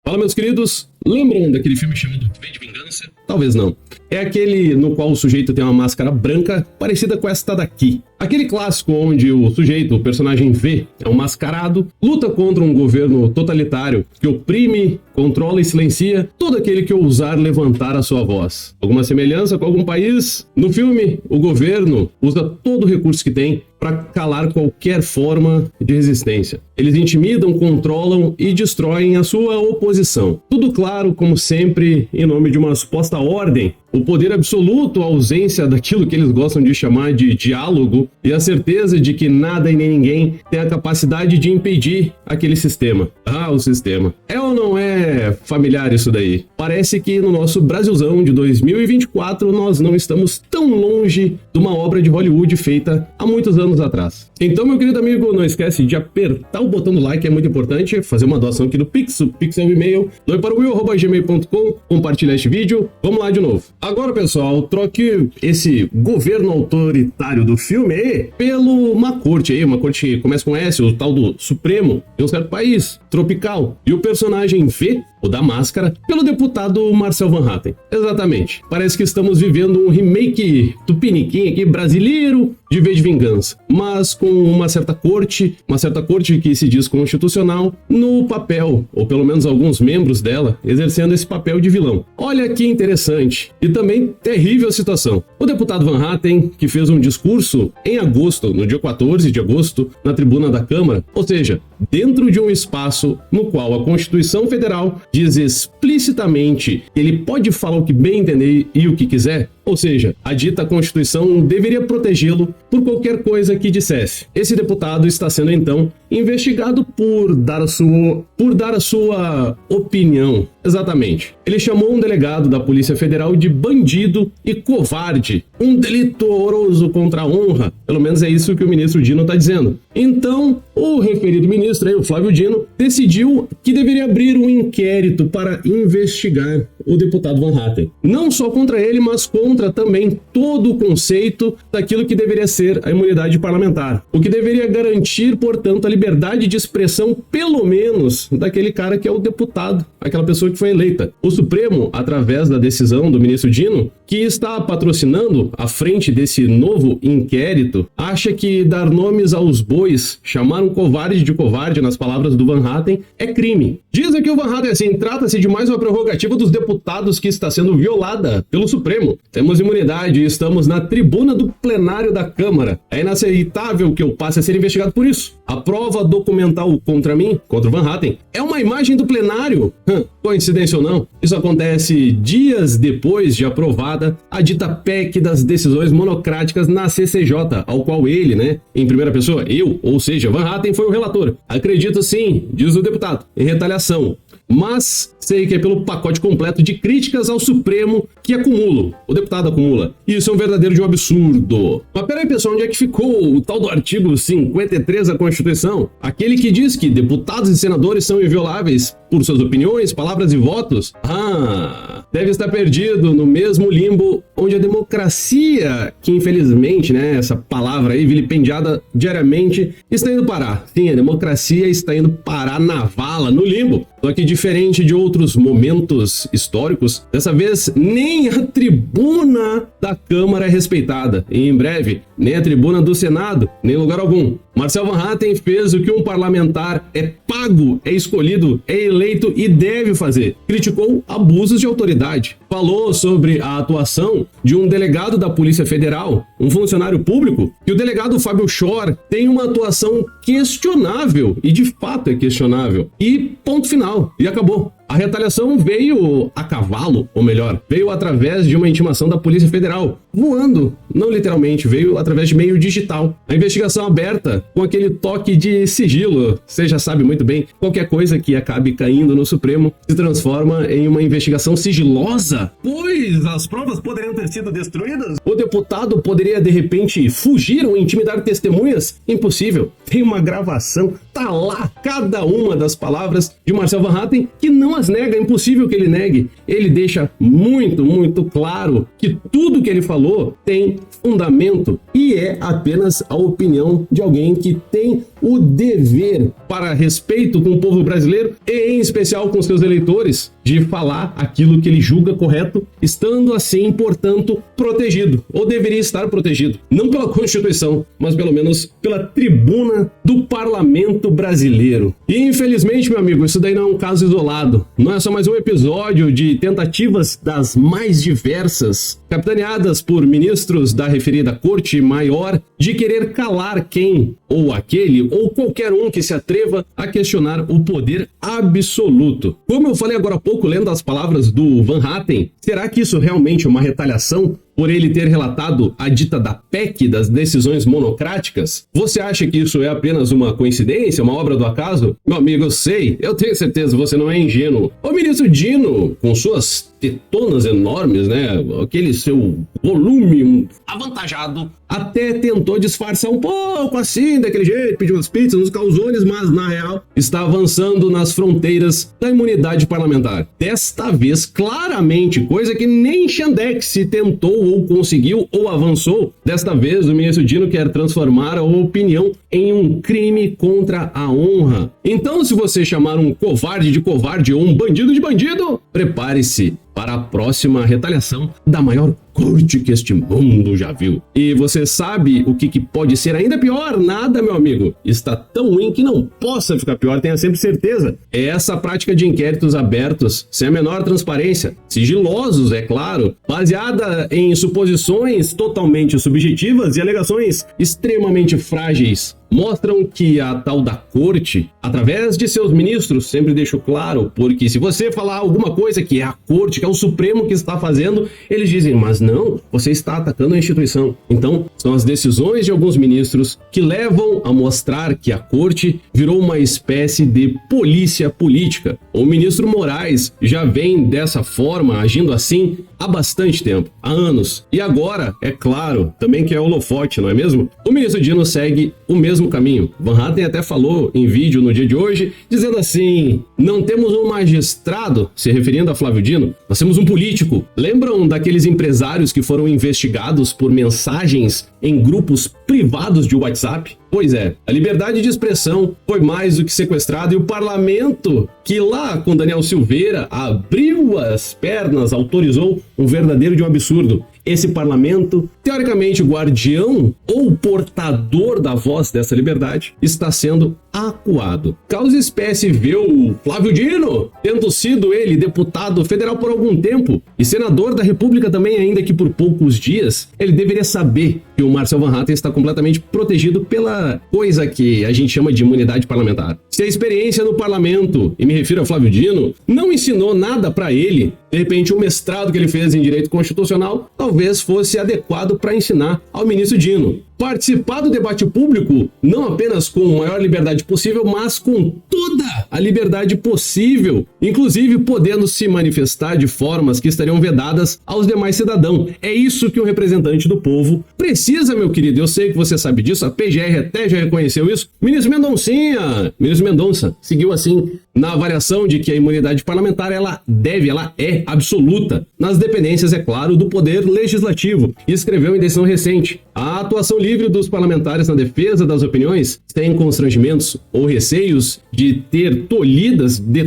Fala, meus queridos, lembram daquele filme chamado V de Vingança? Talvez não. É aquele no qual o sujeito tem uma máscara branca parecida com esta daqui. Aquele clássico onde o sujeito, o personagem V, é um mascarado, luta contra um governo totalitário que oprime, controla e silencia todo aquele que ousar levantar a sua voz. Alguma semelhança com algum país? No filme, o governo usa todo o recurso que tem para calar qualquer forma de resistência. Eles intimidam, controlam e destroem a sua oposição. Tudo claro, como sempre, em nome de uma suposta ordem. O poder absoluto, a ausência daquilo que eles gostam de chamar de diálogo e a certeza de que nada e nem ninguém tem a capacidade de impedir aquele sistema. Ah, o sistema. É ou não é familiar isso daí? Parece que no nosso Brasilzão de 2024 nós não estamos tão longe de uma obra de Hollywood feita há muitos anos atrás. Então, meu querido amigo, não esquece de apertar o botão do like, é muito importante, fazer uma doação aqui no Pix, o Pix é o e-mail, doe para o will@gmail.com, compartilhar este vídeo, vamos lá de novo. Agora, pessoal, troque esse governo autoritário do filme aí pelo uma corte aí, uma corte que começa com S, o tal do Supremo, de um certo país, tropical. E o personagem V, o da máscara, pelo deputado Marcel Van Hatten. Exatamente. Parece que estamos vivendo um remake tupiniquim aqui, brasileiro, de V de Vingança. Mas com uma certa corte que se diz constitucional, no papel, ou pelo menos alguns membros dela, exercendo esse papel de vilão. Olha que interessante. E também terrível situação. O deputado Van Hatten, que fez um discurso em agosto, no dia 14 de agosto, na tribuna da Câmara, ou seja, dentro de um espaço no qual a Constituição Federal diz explicitamente que ele pode falar o que bem entender e o que quiser, ou seja, a dita Constituição deveria protegê-lo por qualquer coisa que dissesse. Esse deputado está sendo, então, investigado por dar a sua opinião. Exatamente. Ele chamou um delegado da Polícia Federal de bandido e covarde. Um delito horroroso contra a honra. Pelo menos é isso que o ministro Dino está dizendo. Então, o referido ministro, o Flávio Dino, decidiu que deveria abrir um inquérito para investigar o deputado Van Hatten. Não só contra ele, mas contra também todo o conceito daquilo que deveria ser a imunidade parlamentar. O que deveria garantir, portanto, a liberdade de expressão, pelo menos, daquele cara que é o deputado, aquela pessoa que foi eleita. O Supremo, através da decisão do ministro Dino, que está patrocinando à frente desse novo inquérito, acha que dar nomes aos bois, chamar um covarde de covarde, nas palavras do Van Hatten, é crime. Diz aqui o Van Hatten assim: trata-se de mais uma prerrogativa dos deputados que está sendo violada pelo Supremo. Temos imunidade e estamos na tribuna do plenário da Câmara. É inaceitável que eu passe a ser investigado por isso. A prova documental contra mim, contra o Van Hatten, é uma imagem do plenário. Coincidência ou não, isso acontece dias depois de aprovada a dita PEC das decisões monocráticas na CCJ, ao qual ele, em primeira pessoa, eu, ou seja, Van Hatten, foi o relator. Acredito sim, diz o deputado, em retaliação. Mas sei que é pelo pacote completo de críticas ao Supremo que acumulo. O deputado acumula. Isso é um verdadeiro de um absurdo. Mas peraí, pessoal, onde é que ficou o tal do artigo 53 da Constituição? Aquele que diz que deputados e senadores são invioláveis por suas opiniões, palavras e votos? Deve estar perdido no mesmo limbo onde a democracia, que infelizmente, essa palavra aí vilipendiada diariamente, está indo parar. Sim, a democracia está indo parar na vala, no limbo. Só que diferente de outros momentos históricos, dessa vez nem a tribuna da Câmara é respeitada. E em breve, nem a tribuna do Senado, nem lugar algum. Marcel Van Hatten fez o que um parlamentar é pago, é escolhido, é eleito e deve fazer. Criticou abusos de autoridade. Falou sobre a atuação de um delegado da Polícia Federal, um funcionário público, que o delegado Fábio Schor tem uma atuação questionável, e de fato é questionável. E ponto final. E acabou. A retaliação veio a cavalo, ou melhor, veio através de uma intimação da Polícia Federal, voando, não literalmente, veio através de meio digital. A investigação aberta, com aquele toque de sigilo, você já sabe muito bem, qualquer coisa que acabe caindo no Supremo se transforma em uma investigação sigilosa, pois as provas poderiam ter sido destruídas. O deputado poderia, de repente, fugir ou intimidar testemunhas? Impossível. Tem uma gravação, tá lá cada uma das palavras de Marcel Van Hatten, que não as nega, é impossível que ele negue. Ele deixa muito, muito claro que tudo que ele falou tem fundamento e é apenas a opinião de alguém que tem o dever para respeito com o povo brasileiro e, em especial, com seus eleitores, de falar aquilo que ele julga correto, estando assim, portanto, protegido, ou deveria estar protegido, não pela Constituição, mas pelo menos pela tribuna do Parlamento brasileiro. E, infelizmente, meu amigo, isso daí não é um caso isolado, não é só mais um episódio de tentativas das mais diversas, capitaneadas por ministros da referida Corte Maior, de querer calar quem, ou aquele, ou qualquer um que se atreva a questionar o poder absoluto. Como eu falei agora há pouco, lendo as palavras do Van Hatten, será que isso realmente é uma retaliação por ele ter relatado a dita da PEC das decisões monocráticas? Você acha que isso é apenas uma coincidência, uma obra do acaso? Meu amigo, eu tenho certeza, você não é ingênuo. O ministro Dino, com suas tetonas enormes, né, aquele seu volume avantajado, até tentou disfarçar um pouco assim, daquele jeito, pediu umas pizzas, uns calzones, mas na real está avançando nas fronteiras da imunidade parlamentar. Desta vez, claramente, coisa que nem Xandex se tentou ou conseguiu ou avançou, desta vez o ministro Dino quer transformar a opinião em um crime contra a honra. Então, se você chamar um covarde de covarde ou um bandido de bandido, prepare-se para a próxima retaliação da maior corte que este mundo já viu. E você sabe o que pode ser ainda pior? Nada, meu amigo. Está tão ruim que não possa ficar pior, tenha sempre certeza. É essa prática de inquéritos abertos, sem a menor transparência, sigilosos, é claro, baseada em suposições totalmente subjetivas e alegações extremamente frágeis, mostram que a tal da corte, através de seus ministros, sempre deixo claro, porque se você falar alguma coisa que é a corte, que é o Supremo que está fazendo, eles dizem, mas não, você está atacando a instituição. Então, são as decisões de alguns ministros que levam a mostrar que a corte virou uma espécie de polícia política. O ministro Moraes já vem dessa forma, agindo assim, há bastante tempo, há anos. E agora, é claro, também que é holofote, não é mesmo? O ministro Dino segue o mesmo caminho. Van Hatten até falou em vídeo no dia de hoje, dizendo assim, não temos um magistrado, se referindo a Flávio Dino, nós temos um político. Lembram daqueles empresários que foram investigados por mensagens em grupos privados de WhatsApp? Pois é, a liberdade de expressão foi mais do que sequestrada e o parlamento, que lá com Daniel Silveira abriu as pernas, autorizou um verdadeiro de um absurdo. Esse parlamento, teoricamente guardião ou portador da voz dessa liberdade, está sendo acuado. Causa espécie vê o Flávio Dino, tendo sido ele deputado federal por algum tempo e senador da República também, ainda que por poucos dias, ele deveria saber que o Marcel Van Hatten está completamente protegido pela coisa que a gente chama de imunidade parlamentar. Se a experiência no parlamento, e me refiro a Flávio Dino, não ensinou nada para ele, de repente o mestrado que ele fez em Direito Constitucional talvez fosse adequado para ensinar ao ministro Dino. Participar do debate público, não apenas com a maior liberdade possível, mas com toda a liberdade possível, inclusive podendo se manifestar de formas que estariam vedadas aos demais cidadãos. É isso que um representante do povo precisa, meu querido. Eu sei que você sabe disso, a PGR até já reconheceu isso. Ministro Mendonça seguiu assim na avaliação de que a imunidade parlamentar ela é absoluta nas dependências, é claro, do Poder Legislativo, e escreveu em decisão recente: a atuação livre dos parlamentares na defesa das opiniões, sem constrangimentos ou receios de ter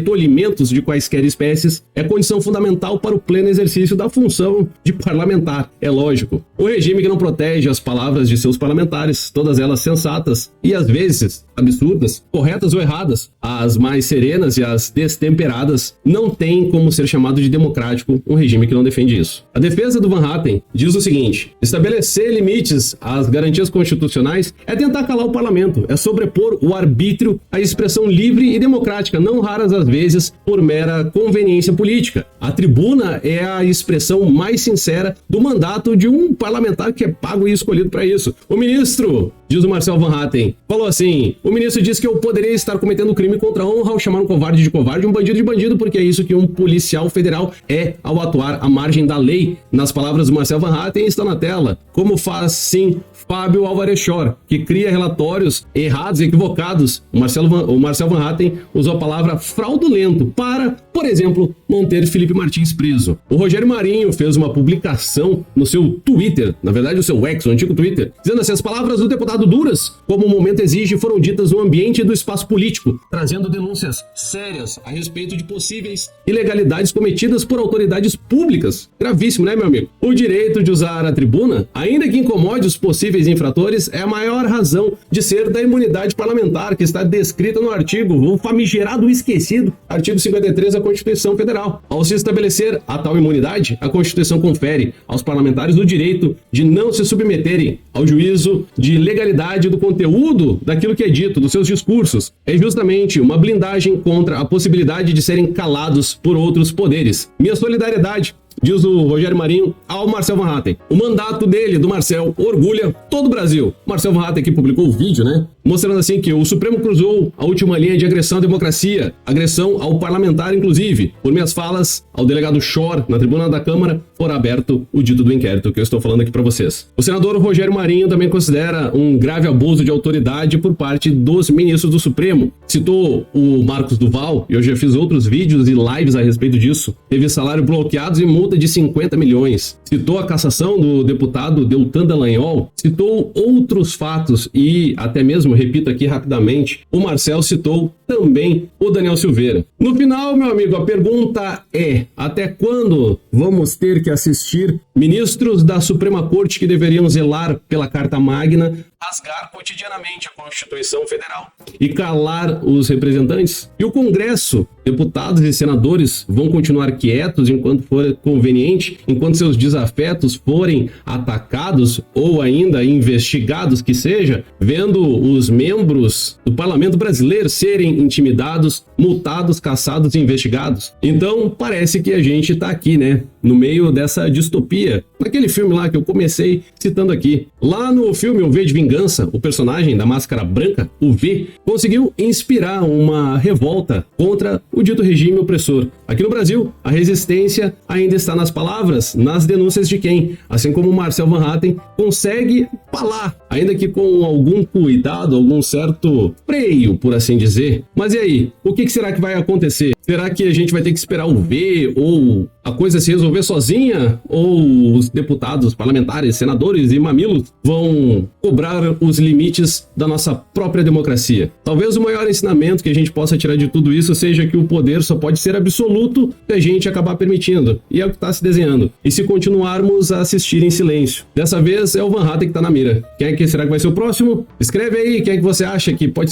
tolimentos de quaisquer espécies, é condição fundamental para o pleno exercício da função de parlamentar. É lógico, o regime que não protege as palavras de seus parlamentares, todas elas sensatas e às vezes absurdas, corretas ou erradas, as mais serenas e as destemperadas, não tem como ser chamado de democrático um regime que não defende isso. A defesa do Van Hatten diz o seguinte: estabelecer limites às garantias constitucionais é tentar calar o parlamento, é sobrepor o arbítrio à expressão livre e democrática, não raras às vezes por mera conveniência política. A tribuna é a expressão mais sincera do mandato de um parlamentar que é pago e escolhido para isso. O ministro, diz o Marcel Van Hatten, falou assim: o ministro disse que eu poderia estar cometendo crime contra a honra ao chamar um covarde de covarde, um bandido de bandido, porque é isso que um policial federal é ao atuar à margem da lei. Nas palavras do Marcel Van Hatten está na tela, como faz sim Fábio Álvares Chor, que cria relatórios errados e equivocados. O Marcel Van Hatten usou a palavra fraudulento para, por exemplo, manter Felipe Martins preso. O Rogério Marinho fez uma publicação no seu Twitter, na verdade o seu X, o antigo Twitter, dizendo assim: as palavras do deputado passado duras, como o momento exige, foram ditas no ambiente do espaço político, trazendo denúncias sérias a respeito de possíveis ilegalidades cometidas por autoridades públicas. Gravíssimo, né, meu amigo? O direito de usar a tribuna, ainda que incomode os possíveis infratores, é a maior razão de ser da imunidade parlamentar, que está descrita no artigo, o famigerado esquecido, artigo 53 da Constituição Federal. Ao se estabelecer a tal imunidade, a Constituição confere aos parlamentares o direito de não se submeterem ao juízo de legalidade do conteúdo daquilo que é dito, dos seus discursos. É justamente uma blindagem contra a possibilidade de serem calados por outros poderes. Minha solidariedade, diz o Rogério Marinho, ao Marcel Van Hatten. O mandato dele, do Marcel, orgulha todo o Brasil. Marcel Van Hatten aqui publicou o vídeo, né? Mostrando assim que o Supremo cruzou a última linha de agressão à democracia, agressão ao parlamentar, inclusive. Por minhas falas ao delegado Schor, na tribuna da Câmara, fora aberto o dito do inquérito que eu estou falando aqui para vocês. O senador Rogério Marinho também considera um grave abuso de autoridade por parte dos ministros do Supremo. Citou o Marcos Duval, e eu já fiz outros vídeos e lives a respeito disso. Teve salário bloqueados e multa de 50 milhões. Citou a cassação do deputado Deltan Dallagnol. Citou outros fatos e até mesmo, repito aqui rapidamente, o Marcel citou também o Daniel Silveira. No final, meu amigo, a pergunta é: até quando vamos ter que assistir ministros da Suprema Corte, que deveriam zelar pela Carta Magna, rasgar cotidianamente a Constituição Federal e calar os representantes? E o Congresso, deputados e senadores vão continuar quietos enquanto for conveniente, enquanto seus desafetos forem atacados ou ainda investigados que seja, vendo os membros do Parlamento brasileiro serem intimidados, multados, caçados e investigados? Então parece que a gente tá aqui, né, no meio dessa distopia. Naquele filme lá que eu comecei citando aqui, lá no filme O V de Vingança, o personagem da máscara branca, o V, conseguiu inspirar uma revolta contra o dito regime opressor. Aqui no Brasil, a resistência ainda está nas palavras, nas denúncias de quem, assim como o Marcel Van Hatten, consegue falar, ainda que com algum cuidado, algum certo freio, por assim dizer. Mas e aí? O que será que vai acontecer? Será que a gente vai ter que esperar o V, ou a coisa se resolver sozinha? Ou os deputados, parlamentares, senadores e mamilos vão cobrar os limites da nossa própria democracia? Talvez o maior ensinamento que a gente possa tirar de tudo isso seja que o poder só pode ser absoluto se a gente acabar permitindo. E é o que está se desenhando. E se continuarmos a assistir em silêncio? Dessa vez é o Van Hatten que está na mira. Quem é que será que vai ser o próximo? Escreve aí quem é que você acha que pode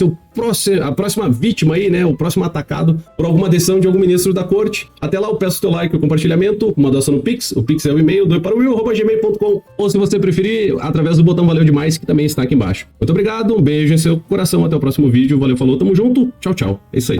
ser a próxima vítima aí, né? O próximo atacado por alguma decisão de algum ministro da corte. Até lá, eu peço o teu like, o compartilhamento, uma doação no Pix. O Pix é o e-mail, doiparowill@gmail.com, ou se você preferir, através do botão Valeu Demais, que também está aqui embaixo. Muito obrigado, um beijo em seu coração, até o próximo vídeo, valeu, falou, tamo junto, tchau, tchau. É isso aí.